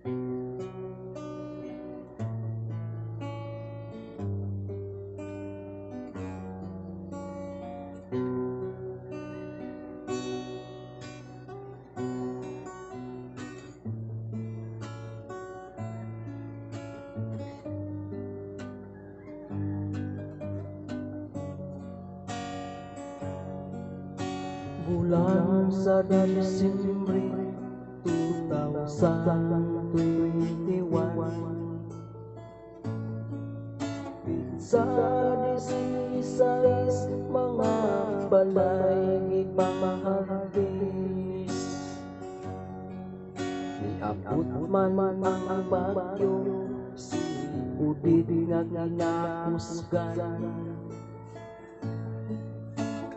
Bulan sa Disyembre 2021, sa 16 mga balay ipamahagis. Niabot man ang bagyo, si Udid nga ginahusgan.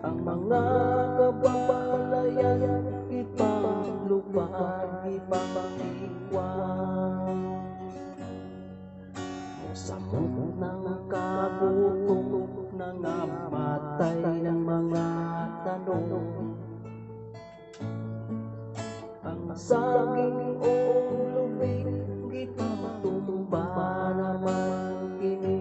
Ang mga kabalayan ipaglupad, ipanghiwang. Samot ng kagutom, nangamatay ng mga tanong. Ang saging o lubig, ipagtumba naman kini.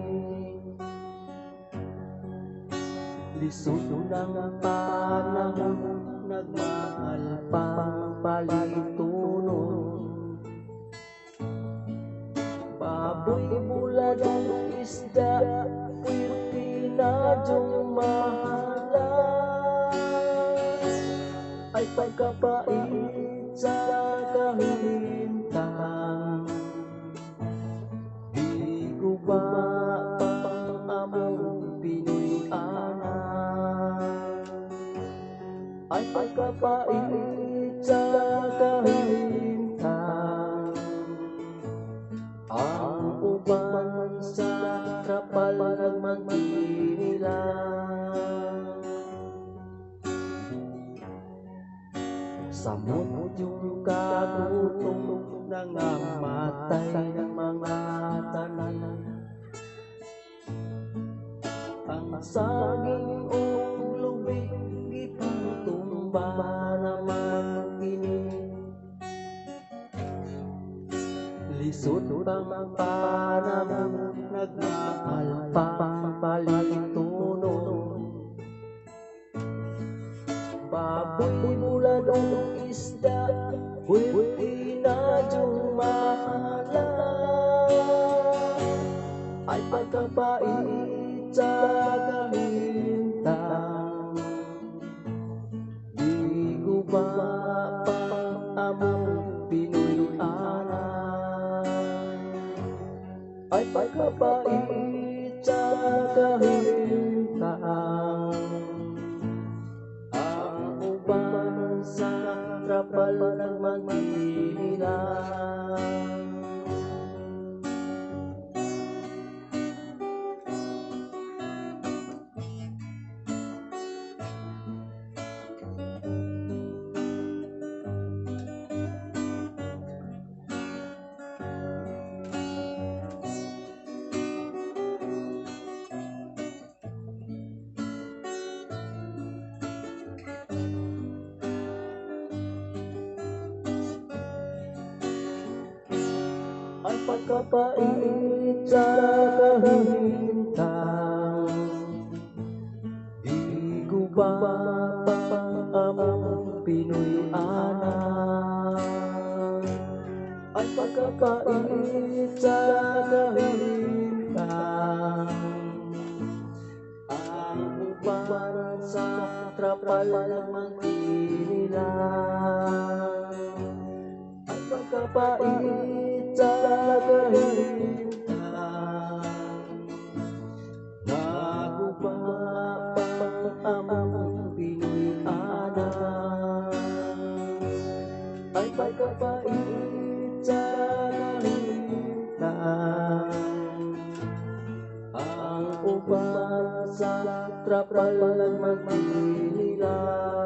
Lisod ng panahon, nagmahal pang palitunon. Baboy, bulad, isda, puwerte na dumahalas. Ay pagkapait sa kahintang, di guba pang among Pinoy-anan. Ay pagkapait sa kahintang, ang uban sa trapal nagmaginilang. Samot yung kagutom, nangamatay ng mga tanan. Ang saging o lubig, ipagtumba naman kini. Lisod pang panahon, nagmahal pang palitunon. Baboy, bulad, isda, puwerte na dumahalas. Ay pagkapait sa kahintang, di guba pang among Pinoy-anan. Ay pagkapait sa kahintang, ang uban sa trapal nagmaginilang. Ay pagkapait sa kahintang, di guba pang among Pinoy-anan. Ay pagkapait sa kahintang, ang uban sa trapal nagmaginilang. Ay pagkapait sa kahintang, naguba pang among Pinoy-anan. Ay pagkapait sa kahintang, ang uban sa trapal nagmaginilang.